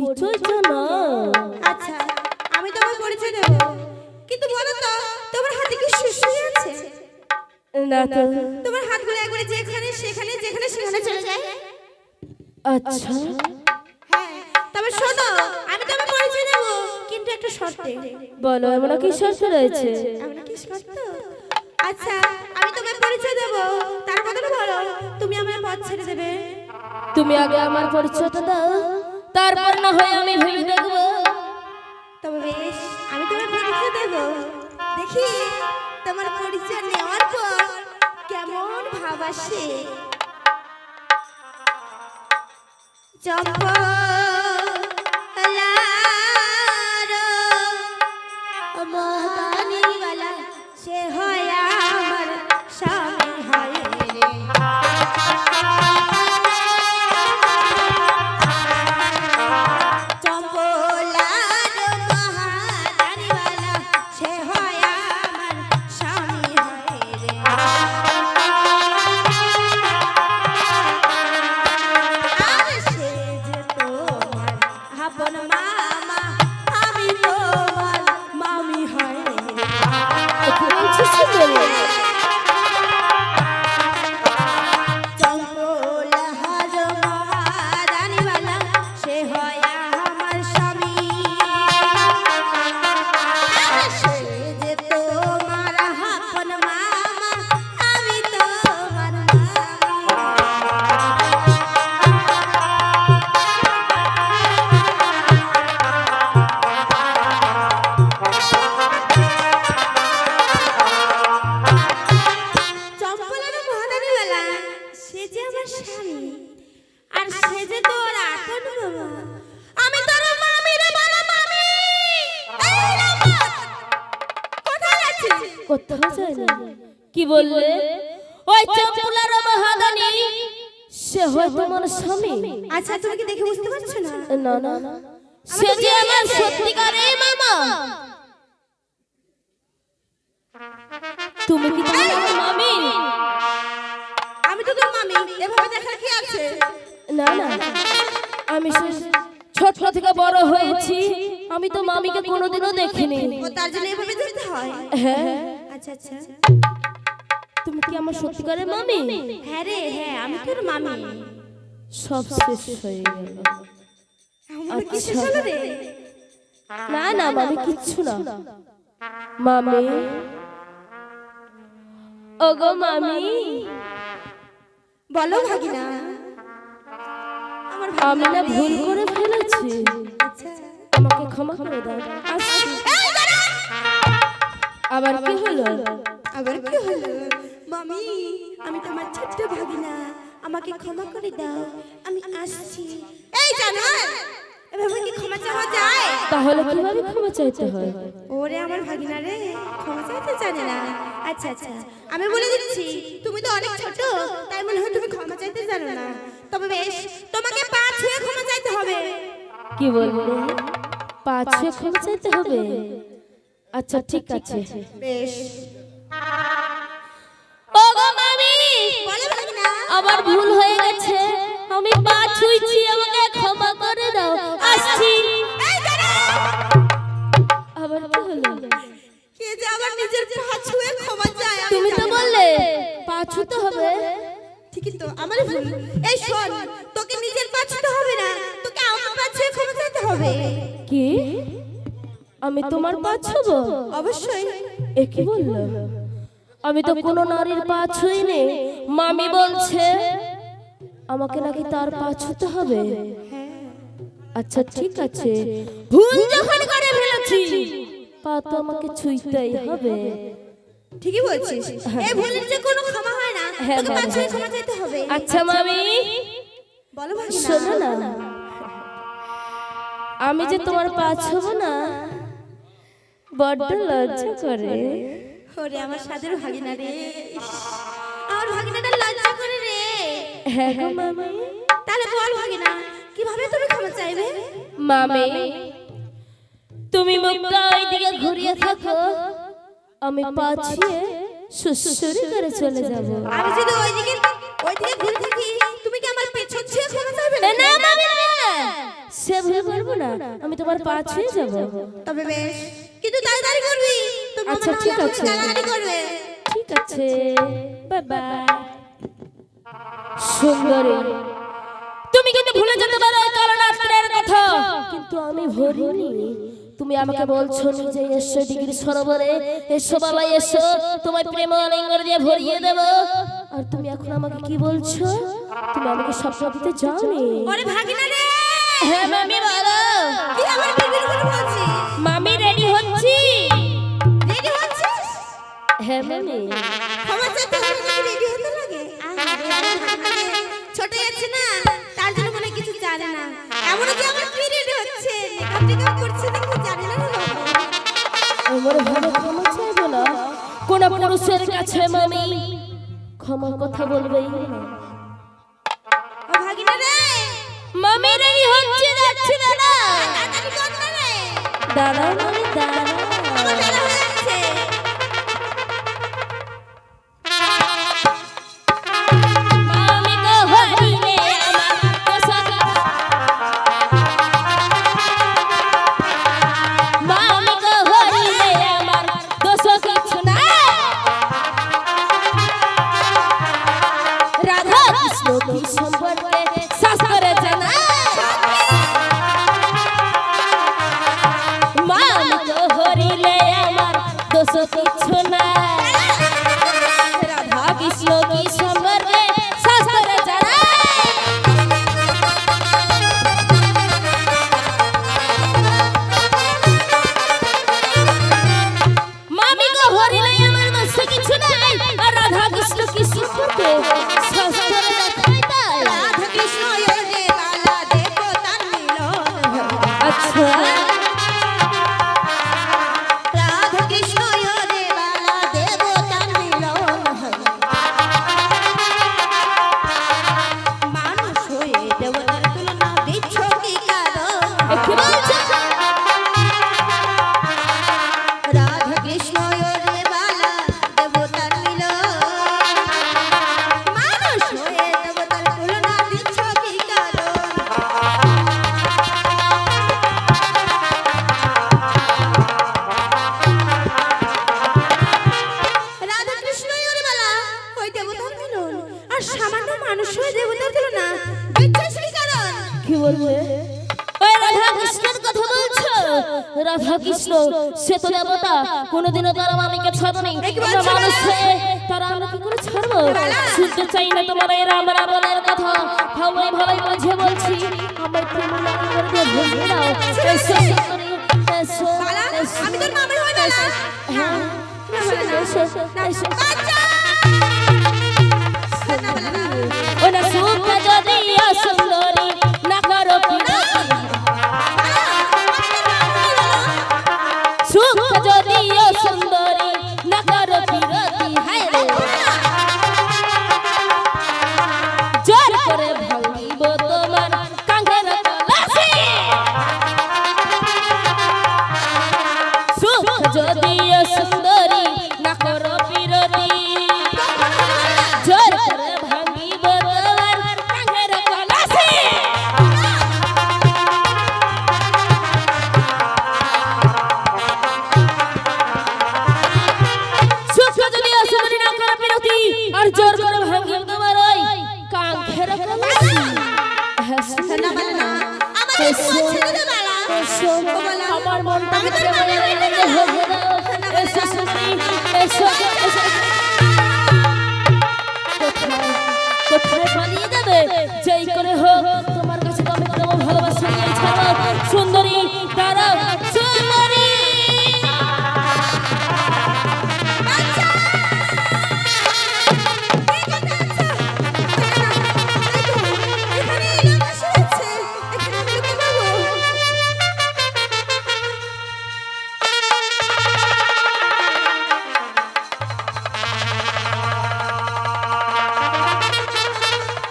পরিচয় জানা? আচ্ছা আমি তোমার পরিচয় দেব, কিন্তু বলো তো তোমার হাতে কি সুসুই আছে? না তো। তোমার হাতগুলো একবারে যেখানে সেখানে যেখানে সেখানে চলে যায়। আচ্ছা হ্যাঁ, তবে শোনো আমি তোমার পরিচয় দেব, কিন্তু একটা শর্তে। বলো, এমন কি শর্ত রয়েছে? এমন কি শর্ত? আচ্ছা আমি তোমার পরিচয় দেব, তার বদলে বলো তুমি আমার পথ ছেড়ে দেবে। তুমি আগে আমার পরিচয়টা দাও, তারপর না হয় আমি ভেবে দেখবো। তবে বেশ আমি তোমার পরিচয় দেব, দেখি তোমার পরিচয় নেওয়ার পর কেমন ভাব আসে। চম্পা মহানিবালা সে হয় আমার স্বামী হয় রে। চম্পলার মহানিবালা সে হয় আমার স্বামী হয় রে। আর সে যে তোমার আপন মামা, আমি তোমার মামি হয় রে। কি বলছিস বলো? চম্পলার মহারানীবালা সে হয় আমার স্বামী। আর সে যে তোমার আপন মামা, আমি তোমার মামি। চম্পলার মহারানীবালা সে যে আমার স্বামী, আর সে যে তোর আপন বাবা, আমি তোর মামি রে বলো মামি। এই রামত, কোথায় আছিস? কোথাও যায় না। কি বললে? ওই চম্পুলার মহাদানি সে হয় তোমার স্বামী? আচ্ছা তুমি কি দেখে বুঝতে পারছো না? না না, সে যে আমার সত্যিকারের মামা। তুমি কি তাহলে আমার মামি? আমি তো তোর মামি, এভাবে দেখার কি আছে? না না, আমি ছোট থেকে বড় হয়েছি, আমি তো মামিকে কোনোদিনও দেখিনি। ও তার জন্য এভাবে ধরতে হয়? হ্যাঁ, আচ্ছা আচ্ছা। তুমি কি আমার সত্যিকারের মামি? হ্যাঁ রে হ্যাঁ, আমি তোর মামি। সব শেষ হয়ে গেল। আমার কি শেষ হলো রে? না না মামি, কিচ্ছু না। মামি, ওগো মামি, বলো ভাগিনা। আমার আমি না ভুল করে ফেলেছি, আচ্ছা। আমাকে ক্ষমা করে দাও। আসছি। আবার কি হলো? আবার কি হলো? মামি, আমি তোমার ছোট্ট ভাগিনা, আমাকে ক্ষমা করে দাও, আমি আসছি। এই জানোয়ার, এভাবে কি ক্ষমা চাওয়া যায়? তাহলে কিভাবে ক্ষমা চাইতে হয়? ওরে আমার ভাগিনা রে, ক্ষমা চাইতে জানে না। আচ্ছা আচ্ছা, আমি বলে দিচ্ছি, তুমি তো অনেক ছোট, তাই মনে হয় তুমি ক্ষমা চাইতে জানো না। তবে বেশ, তোমাকে পা ছুঁয়ে ক্ষমা চাইতে হবে। কি বলবো? পাঁচে ক্ষমা চাইতে হবে? আচ্ছা ঠিক আছে। বেশ, ওগো মামি, বলো ভাগিনা। আমার ভুল হয়ে গেছে, আমি পা ছুঁইছি, আমাকে ক্ষমা করে দাও। আসছি। এই দাঁড়াও। আবার কি হলো? কে যে আবার নিজের পা ছুঁয়ে ক্ষমা চায়, আমি তুমি তো জানি না। বললে পা ছুঁতে হবে। ঠিকই তো, আমার ভুল। এই শোন, তোকে নিজের পা ছুঁতে হবে না, তোকে আমার পা ছুঁয়ে ক্ষমা চাইতে হবে। কি? আমি তোমার পা ছুঁবো? অবশ্যই। এ কি বললো? আমি তো কোনো নারীর পা ছুঁইনি। মামি বলছে আমাকে নাকি তার পা ছুঁতে হবে। আচ্ছা ঠিক আছে, ভুল যখন করে ফেলেছি, পা তো আমাকে ছুঁইতেই হবে। ঠিকই বলছিস, এই ভুলের যে কোনো ক্ষমা হয় না, হ্যাঁ, তোকে পা হ্যাঁ, ছুঁয়ে ক্ষমা চাইতে হবে। আচ্ছা মামি, বলো ভাগিনা। শোনো না, আমি যে তোমার পা ছুঁবো না, বড্ড লজ্জা করে। ওরে আমার সাদের ভাগিনা রে, ইস, আমার ভাগিনাটা লজ্জা করে রে। হ্যাঁ গো মামি। তাহলে বল ভাগিনা, কিভাবে তুমি ক্ষমা চাইবে? মামি, তুমি মুখটা ওইদিকে ঘুরিয়ে থাকো, আমি পা ছুঁয়ে সুসুরি করে চলে যাব। আমি যদি ওইদিকে ঘুরে থাকি, তুমি কি আমার পেছন ছুঁয়ে ক্ষমা চাইবে? না মামি, সে ভুল করবো না, আমি তোমার পা ছুঁয়ে যাবো। তবে বেশ, কিন্তু তাড়াতাড়ি করবি, তো মামা আচ্ছা, ঠিক আছে। গালাগালি করবে। ঠিক আছে, বাই বাই। সুন্দরী, তুমি কিন্তু ভুলে যেতে পারো কাল রাত্রের কথা, কিন্তু আমি ভুলিনি। তুমি আমাকে বলছো নিজে এসো ডিগ্রি সরোবরে, এসো বাবা এসো, তোমায় প্রেম আলিঙ্গন দিয়ে ভরিয়ে দেব। আর তুমি এখন আমাকে কি বলছো? তুমি আমাকে স্বপ্ন দিতে যাওনি? ওরে ভাগিনা রে, হ্যাঁ মামি বলো। কি আমার বিড়বিড় করে বলছিস? মামি রেডি হচ্ছি। রেডি হচ্ছিস? হ্যাঁ মামি। ক্ষমা চাইতে হবে নাকি রেডি হতে লাগে? ছোট আছে না, তার জন্য মনে হয় কিছু জানে না। এমনও যে আমার কি রেডি হচ্ছে, মেকআপ টেকআপ করছে নাকি জানে না রে বাবা। আমার ভাবে ক্ষমা চাইবো না কোন পুরুষের কাছে মামি, ক্ষমার কথা বলবেই না। ও ভাগিনা রে, মামি রেডি হচ্ছে, যাচ্ছে দাদা। তাড়াতাড়ি কর না রে, দাঁড়াও মামি দাঁড়াও। আমার বেলা হয়ে যাচ্ছে। মামি গো হরিলে আমার দশকে, মামি গো হরিলে আমার দোষ কিছু না। রাধা কৃষ্ণ কি সম্পর্কে শাস্ত্রে জানা, মামি গো হরিলে আমার দোষ কিছু না। রাধা কৃষ্ণ কি সম্পর্কে শাস্ত্রে জানা, মামি গো হরিলে আমার দোষ কিছু নাই। আর রাধা কৃষ্ণ কি সম্পর্কে শাস্ত্রে দেখায় তাই। রাধা কৃষ্ণ ওরে বালা দেখো তার মিলন। আচ্ছা রাধা কৃষ্ণ ওরে বালা দেখো তার মিলন। মানুষ হয়ে দেবতার তুলনা দিচ্ছ কি কারণ? কি বলছো? রাধা কৃষ্ণ ওরে বালা দেবতার মিলন। মানুষ হয়ে দেবতার তুলনা দিচ্ছ কি কারণ? রাধা কৃষ্ণ ওরে বালা ওই দেবতার মিলন, আর সামান্য মানুষ হয়ে দেবতার তুলনা দিচ্ছিস কি কারণ? কি বলবে? ওই রাধা কৃষ্ণের কথা বলছো? রাধা কৃষ্ণ সে তো দেবতা, কোনোদিনও তারা মামিকে ছাড়েনি। আমরা মানুষ হয়ে তারা আমরা কি করে ছাড়বো? শুনতে চাই না তোমার এই রাম রাবণের কথা, ভালোই ভালোই বুঝে বলছি, আমার প্রেম লাগা করে দিয়ে ভুলিয়ে দাও। এসো সুন্দরী, এসো বালা, এসো। আমি তোর মামি হই বালা। হ্যাঁ, এসো, এসো। বাচ্চা! না বালা না। ও না সুখ যদি সুন্দরী না করো পিড়া, সুখ যদি সুন্দরী না করো পিরতি, হায় রে জোর করে ভাঙিব তোমার কাঙ্গের কলসি। সুখ যদি সুন্দরী না করো পিরতি, জোর করে ভাঙিব তোমার কাঙ্গের কলসি। সুখ যদি সুন্দরী না করো পিরতি, আর জোর করে ভাঙিব তোমার ওই কাঙ্গের কলসি। হ্যাঁ, না বালা না। আমার এই তোমার ছেড়ে দে বালা। এসো, ও বালা, আমার মনটা আমি তোর ভিতরে মামি হই বলে বালা। হয়ে দাও। এসো সুন্দরী, এসো, এসো। কোথায় পালিয়ে যাবে? যেই করে হোক তোমার কাছে তো আমি প্রেম ভালোবাসা নিয়ে ছাড়ব। সুন্দরী দাঁড়াও, সুন্দরী। এখানে এলাম বসে আছে, এখানে আমি লুকিয়ে পাবো।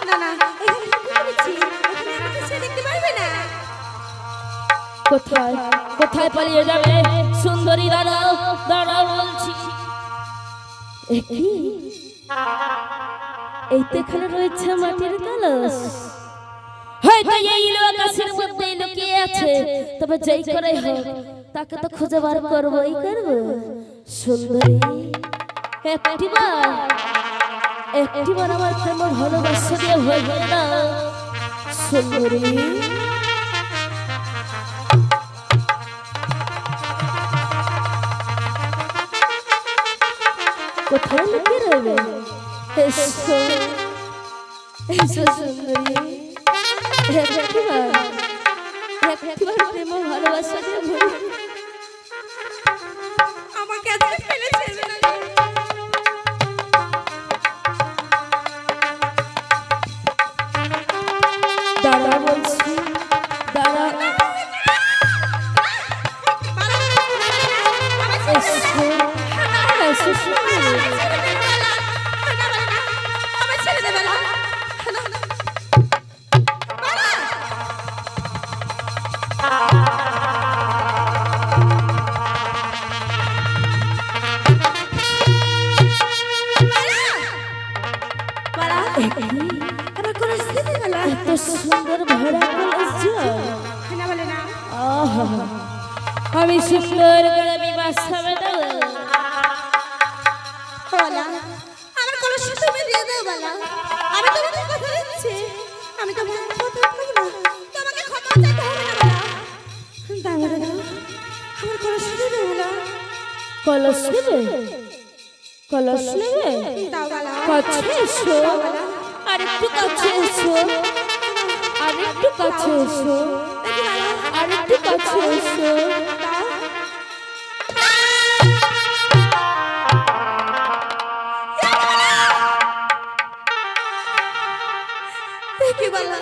না না, এখানে লুকিয়ে পড়েছি, এখানে আমাকে সে দেখতে পারবে না। কোথায় কোথায় পালিয়ে যাবে? সুন্দরী দাঁড়াও, দাঁড়াও বলছি। এ কি? এই তো এখানে রয়েছে মাটির কলস। হয়তো এই আকাশের মধ্যে লুকিয়ে আছে, তবে যেই করে হোক তাকে তো খুঁজে বার করবই করব। সুন্দরী, একটিবার আমার প্রেম ভালোবাসা দিয়ে হয়ে গেল না। সুন্দরী, কোথায় লুকিয়ে রইবে? এসো এসো সুন্দরী, একটিবার প্রেম ভালোবাসা দিয়ে ভরে আমাকে আজকে ফেলে ছেড়ে না। দাঁড়া বলছি, দাঁড়া। এসো এসো সুন্দরী। এত সুন্দর ভরা কলস জল। আহা, আমি সুন্দর করে বিবাহ হবে না। আমার কলস তুমি দিয়ে দাও বালা। আমি তোমাকে কথা দিচ্ছি, আমি তোমাকে কথা দেব না। তোমাকে ক্ষমা চাইতে হবে না বালা। দাও বালা, দাও। আমার কলস দিয়ে দাও বালা। কলস নেবে? কলস নেবে? দাও বালা। কাছে এসো, আরেকটু কাছে এসো, আরেকটু কাছে এসো, আরেকটু কাছে এসো। কি বালা?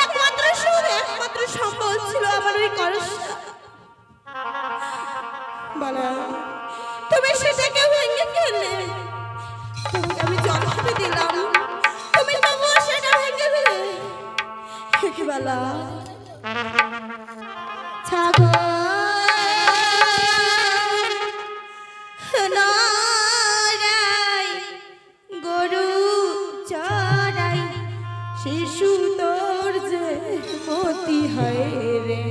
একমাত্র সুর, একমাত্র সম্বল ছিল আমার ওই কলসটা। বালা, তুমি সেটাকে ভেঙে ফেললে। তোমাকে আমি জন্মে দিলাম, তুমি তবুও সেটা ভেঙে ফেলে। কি বালা? ছাগল নড়াই, গরু চড়াই, শিশু তোর যে মতি হয় রে।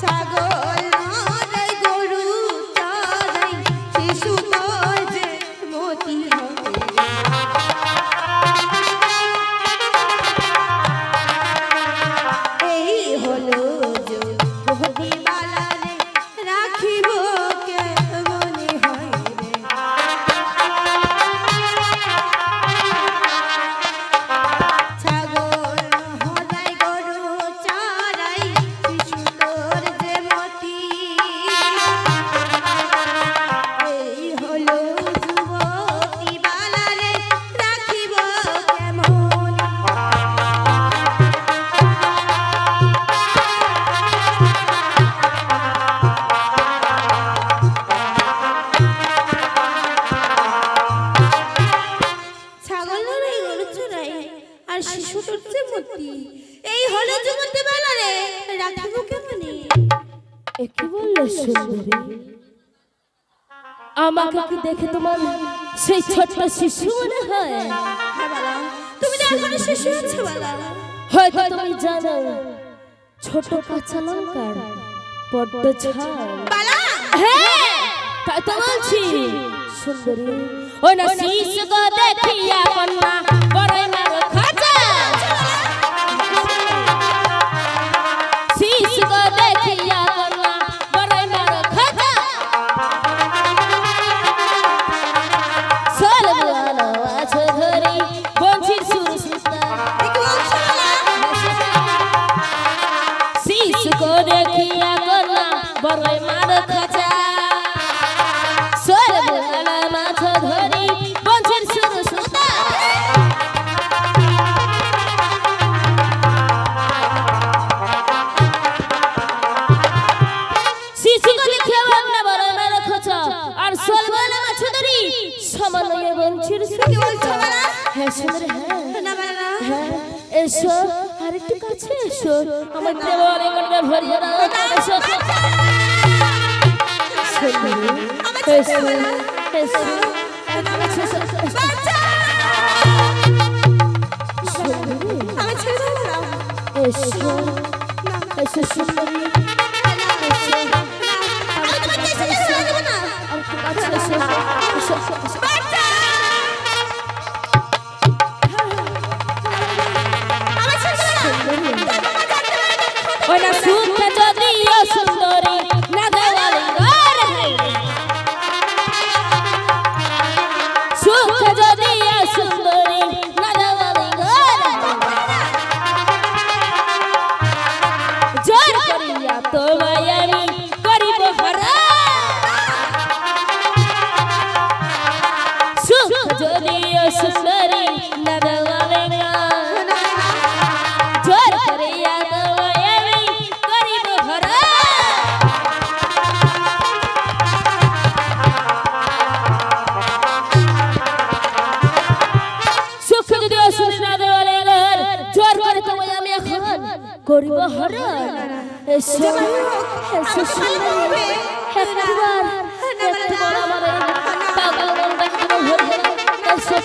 ছাগল নড়াই, গরু চড়াই, শিশু তোর যে মতি হয় রে। এই হলো যোগী বালা রে, রাখিব কে মনে হয় রে। ছাগল হলাই, গরু চড়াই, শিশু তোর যে মতি। এই হলো যুবতী বালা রে, রাখিব কেমন। ছাগল লড়াই, গরু চড়াই, আর শিশু তোর যে মতি। এই হলো যুবতী বালা রে, রাখিব কেমনে। কি বললে সুন্দরী? আমাকে কি দেখে তোমার সেই ছোট্ট শিশু মনে হয়? হ্যাঁ বালা, তুমি তো এখনো শিশু আছো বালা। হয়তো তুমি জানো ছোট কাঁচা লঙ্কার বড্ড ঝাল। বালা, হ্যাঁ, তাই তো বলছি সুন্দরী। ওই না শিশু গো দেখিয়া কন্যা বড়ই মার খাঁচা। শিশু গো দেখিয়া কন্যা বড়ই মার খাঁচা। সোল বুয়ানো আছে ধরি বঞ্চির সুর সুতা। কি বলছো বালা? শিশু গো দেখিয়া কন্যা বড়ই মার খাঁচা। সোল বুয়ানো মাছ ধরি বঞ্চির সুর সুতা। শিশু গো দেখিয়া কন্যা বড়ই মার খাঁচা, আর সোল বুয়ানো মাছ ধরি সামান্য বঞ্চির সুর কি বলছো সুতা। বালা? হ্যাঁ সুন্দরী, হ্যাঁ না বালা, হ্যাঁ, এসো আরেকটু কাছে এসো, আমার প্রেম অনেক অনেক ভরিয়ে দাও। এসো সুন্দরী, এসো এসো বাচ্চা! আমি ছেড়ে দেবো না। এসো এসো সুন্দরী আমি তোমাকে ছেড়ে দেবো না। আচ্ছা এসো এসো এসো বাচ্চা! আমি ছেড়ে দেবো না। ওই না সুখে যদি ও সুন্দরী না দেওয়ালি ঘর সুখে যদি ও সুন্দরী না দেওয়ালি ঘর জোর করিয়া তোমায় আমি করিব হরা সুখ যদি ও সুন্দরী না দেওয়ালি ঘর জোর করিয়া তোমায় আমি করিব হরা সুখ যদি অসুখ না দেওয়ালে জোর করে তোমায় আমি এখন করিব হরণ এসো এসো সুন্দরী একবার একবার আমার পাগল মনটা কেন ভরে এসো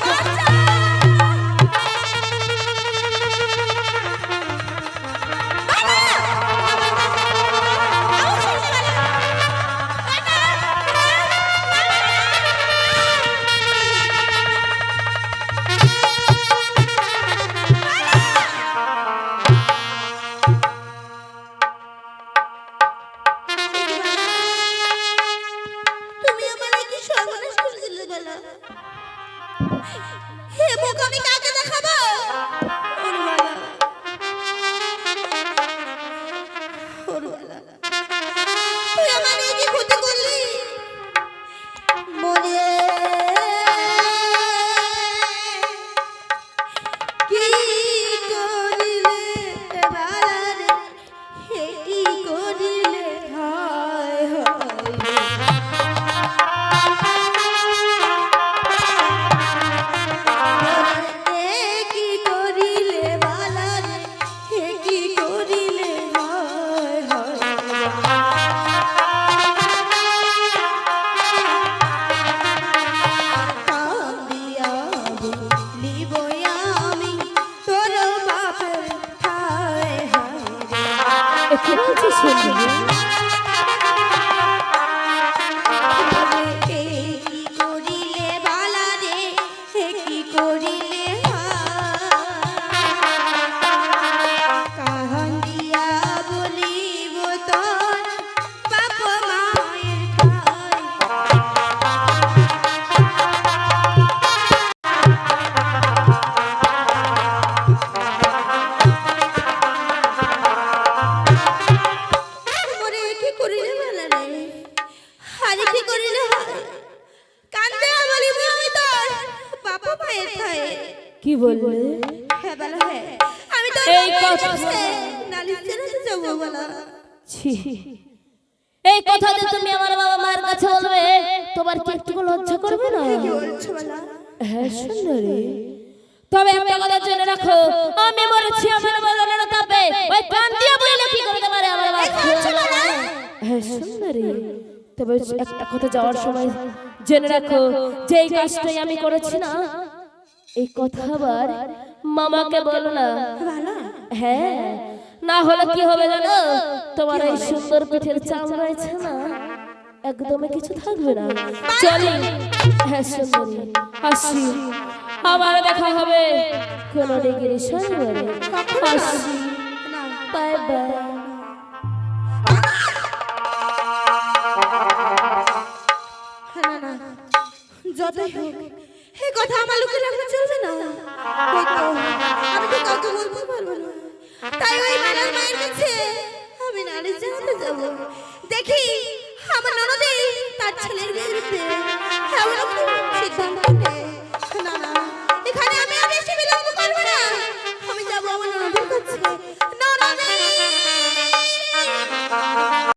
তুমি আমারে কি সর্বনাশ করে দিলে বলো? হে মুখ আমি কাকে দেখাবো? ওরবালা। ওরবালা। তুই আমারে কি ক্ষতি করলি? মনে কি করিলে বালা রে? হে কি করিলে হায় হায় কি করিলে বালা রে হে কি করিলে হায় হায় কাঁদিয়া বলিব আমি তোর বাপের হায় হায় কি বলছিস সুন্দরী হে কি করিলে বালা রে হে কি করিলে কান্দিয়া বলিব তোর বাপ মায়ের ঠাই মোরে কি করিলে বালা রে আরে কি করিলে হয় কান্দে বলিব আমি তোর বাপ মায়ের ঠাই কি বললে হ্যাঁ বালা হ্যাঁ আমি তোর এই কথা নালিশ ছেড়ে যাবো বালা ছি এই কথা যে তুমি আমার বাবা মায়ের কাছে বলবে তোমার কি একটু লজ্জা করবে না কি বলছো বালা হ্যাঁ সুন্দরী তবে একটা কথা জেনে রাখো আমি মরেছি আমার বলনের তাপে ওই কান দিয়ে বইলে কি করতে পারে আমার বাবা হ্যাঁ সুন্দরী তবে একটা কথা যাওয়ার সময় জেনে রাখো যে এই কাজটাই আমি করেছি না এই কথা আবার মামাকে বলো না বালা হ্যাঁ না হলে কি হবে জানো তোমার এই সুন্দর পিঠের চাম রয়েছে না একদমই কিছু থাকবে না চলি হ্যাঁ সুন্দরী আসি আবার দেখা হবে কোন ডিগ্রি শনিবারে আসি না বাই বাই